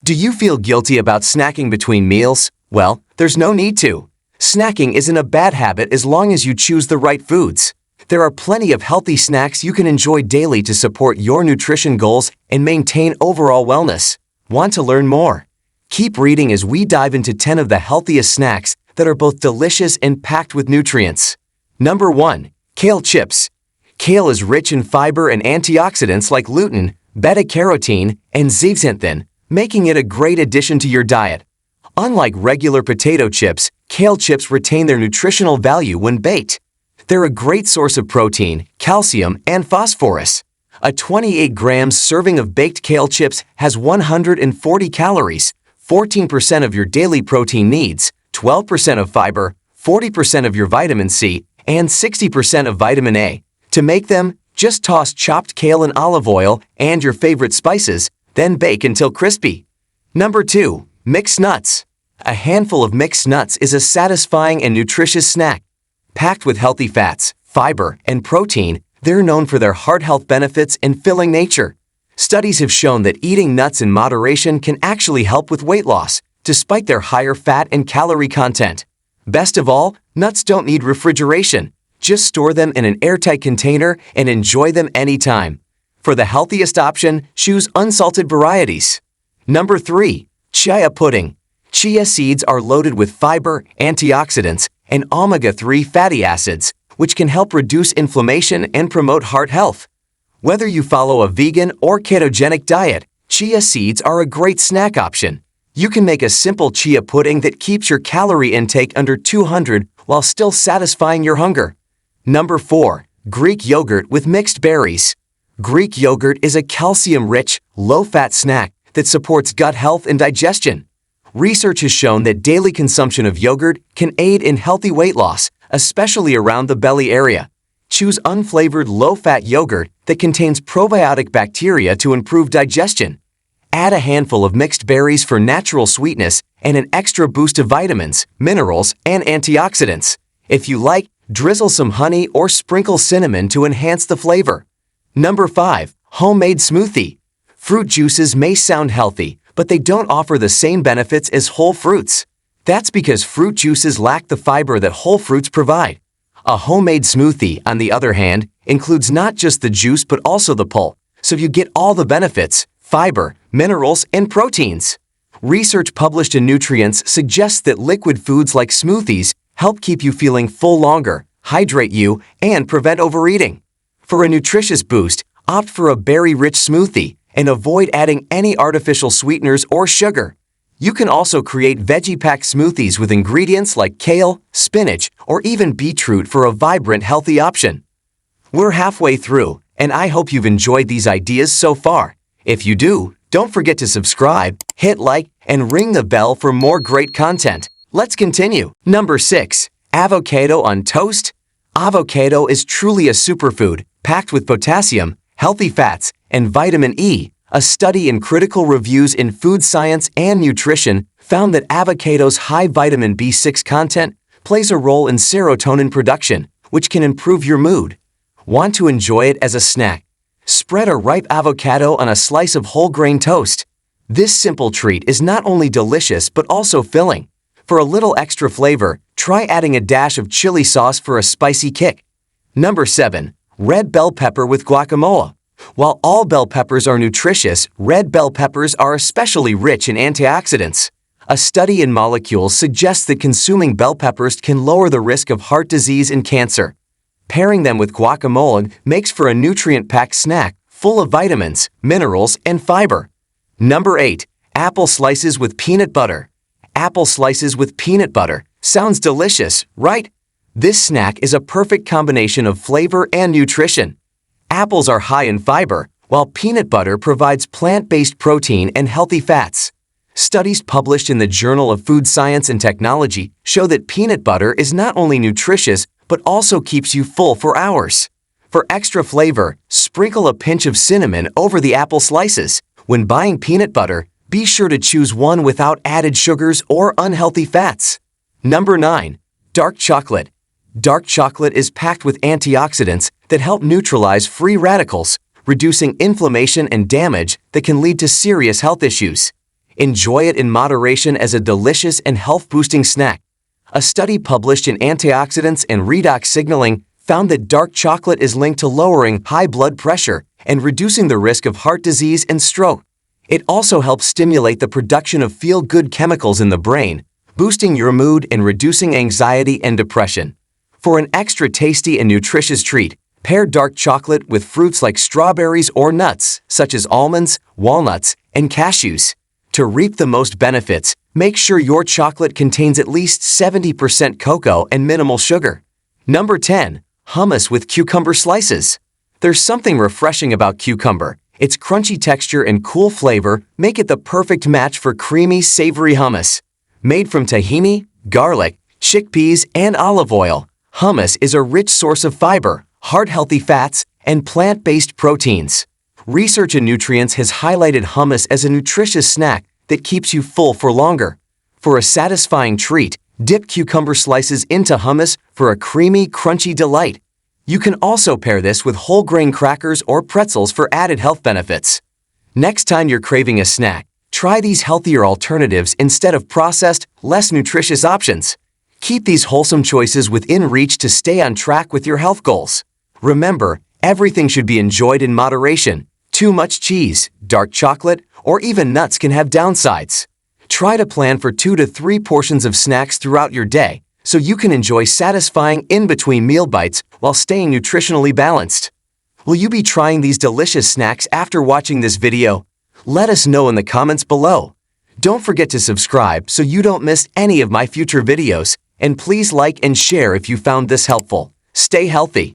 Do you feel guilty about snacking between meals? Well, there's no need to. Snacking isn't a bad habit as long as you choose the right foods. There are plenty of healthy snacks you can enjoy daily to support your nutrition goals and maintain overall wellness. Want to learn more? Keep reading as we dive into 10 of the healthiest snacks that are both delicious and packed with nutrients. Number 1. Kale chips. Kale is rich in fiber and antioxidants like lutein, beta-carotene, and zeaxanthin, making it a great addition to your diet. Unlike regular potato chips, kale chips retain their nutritional value when baked. They're a great source of protein, calcium, and phosphorus. A 28 grams serving of baked kale chips has 140 calories, 14% of your daily protein needs, 12% of fiber, 40% of your vitamin C, and 60% of vitamin A. To make them, just toss chopped kale in olive oil and your favorite spices, then bake until crispy. Number 2. Mixed nuts. A handful of mixed nuts is a satisfying and nutritious snack. Packed with healthy fats, fiber, and protein, they're known for their heart health benefits and filling nature. Studies have shown that eating nuts in moderation can actually help with weight loss, despite their higher fat and calorie content. Best of all, nuts don't need refrigeration. Just store them in an airtight container and enjoy them anytime. For the healthiest option, choose unsalted varieties. Number 3. Chia pudding. Chia seeds are loaded with fiber, antioxidants, and omega-3 fatty acids, which can help reduce inflammation and promote heart health. Whether you follow a vegan or ketogenic diet, chia seeds are a great snack option. You can make a simple chia pudding that keeps your calorie intake under 200 while still satisfying your hunger. Number 4. Greek yogurt with mixed berries. Greek yogurt is a calcium-rich, low-fat snack that supports gut health and digestion. Research has shown that daily consumption of yogurt can aid in healthy weight loss, especially around the belly area. Choose unflavored, low-fat yogurt that contains probiotic bacteria to improve digestion. Add a handful of mixed berries for natural sweetness and an extra boost of vitamins, minerals, and antioxidants. If you like, drizzle some honey or sprinkle cinnamon to enhance the flavor. Number 5. Homemade smoothie. Fruit juices may sound healthy, but they don't offer the same benefits as whole fruits. That's because fruit juices lack the fiber that whole fruits provide. A homemade smoothie, on the other hand, includes not just the juice but also the pulp, so you get all the benefits, fiber, minerals, and proteins. Research published in Nutrients suggests that liquid foods like smoothies help keep you feeling full longer, hydrate you, and prevent overeating. For a nutritious boost, opt for a berry-rich smoothie and avoid adding any artificial sweeteners or sugar. You can also create veggie-packed smoothies with ingredients like kale, spinach, or even beetroot for a vibrant, healthy option. We're halfway through, and I hope you've enjoyed these ideas so far. If you do, don't forget to subscribe, hit like, and ring the bell for more great content. Let's continue. Number 6. Avocado on toast. Avocado is truly a superfood, packed with potassium, healthy fats, and vitamin E. A study in Critical Reviews in Food Science and Nutrition found that avocado's high vitamin B6 content plays a role in serotonin production, which can improve your mood. Want to enjoy it as a snack? Spread a ripe avocado on a slice of whole grain toast. This simple treat is not only delicious but also filling. For a little extra flavor, try adding a dash of chili sauce for a spicy kick. Number 7. Red bell pepper with guacamole. While all bell peppers are nutritious, red bell peppers are especially rich in antioxidants. A study in Molecules suggests that consuming bell peppers can lower the risk of heart disease and cancer. Pairing them with guacamole makes for a nutrient-packed snack full of vitamins, minerals, and fiber. Number 8. Apple slices with peanut butter. Apple slices with peanut butter. Sounds delicious, right? This snack is a perfect combination of flavor and nutrition. Apples are high in fiber, while peanut butter provides plant-based protein and healthy fats. Studies published in the Journal of Food Science and Technology show that peanut butter is not only nutritious but also keeps you full for hours. For extra flavor, sprinkle a pinch of cinnamon over the apple slices. When buying peanut butter, be sure to choose one without added sugars or unhealthy fats. Number 9. Dark chocolate. Dark chocolate is packed with antioxidants that help neutralize free radicals, reducing inflammation and damage that can lead to serious health issues. Enjoy it in moderation as a delicious and health-boosting snack. A study published in Antioxidants and Redox Signaling found that dark chocolate is linked to lowering high blood pressure and reducing the risk of heart disease and stroke. It also helps stimulate the production of feel-good chemicals in the brain, boosting your mood and reducing anxiety and depression. For an extra tasty and nutritious treat, pair dark chocolate with fruits like strawberries or nuts, such as almonds, walnuts, and cashews. To reap the most benefits, make sure your chocolate contains at least 70% cocoa and minimal sugar. Number 10. Hummus with cucumber slices. There's something refreshing about cucumber. Its crunchy texture and cool flavor make it the perfect match for creamy, savory hummus. Made from tahini, garlic, chickpeas, and olive oil, hummus is a rich source of fiber, heart-healthy fats, and plant-based proteins. Research in Nutrients has highlighted hummus as a nutritious snack that keeps you full for longer. For a satisfying treat, dip cucumber slices into hummus for a creamy, crunchy delight. You can also pair this with whole grain crackers or pretzels for added health benefits. Next time you're craving a snack, try these healthier alternatives instead of processed, less nutritious options. Keep these wholesome choices within reach to stay on track with your health goals. Remember, everything should be enjoyed in moderation. Too much cheese, dark chocolate, or even nuts can have downsides. Try to plan for 2 to 3 portions of snacks throughout your day so you can enjoy satisfying in-between meal bites while staying nutritionally balanced. Will you be trying these delicious snacks after watching this video? Let us know in the comments below. Don't forget to subscribe so you don't miss any of my future videos, and please like and share if you found this helpful. Stay healthy.